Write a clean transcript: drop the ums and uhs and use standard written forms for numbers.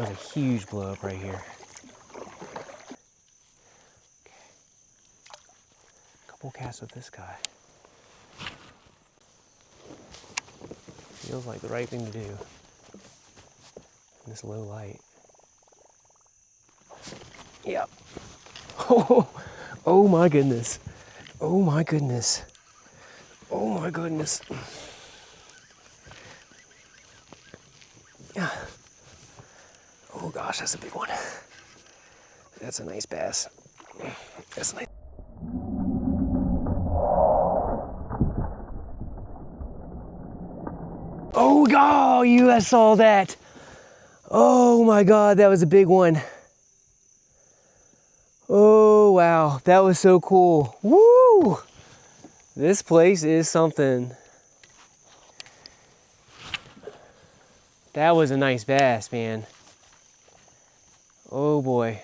That was a huge blow up right here. Okay. Couple casts with this guy. Feels like the right thing to do in this low light. Yep. Oh my goodness. Oh my goodness. Oh my goodness. Yeah. Oh gosh, that's a big one. That's a nice bass. That's a nice. Oh God, you guys saw that. Oh my God, that was a big one. Oh wow, that was so cool. Woo! This place is something. That was a nice bass, man. Oh boy.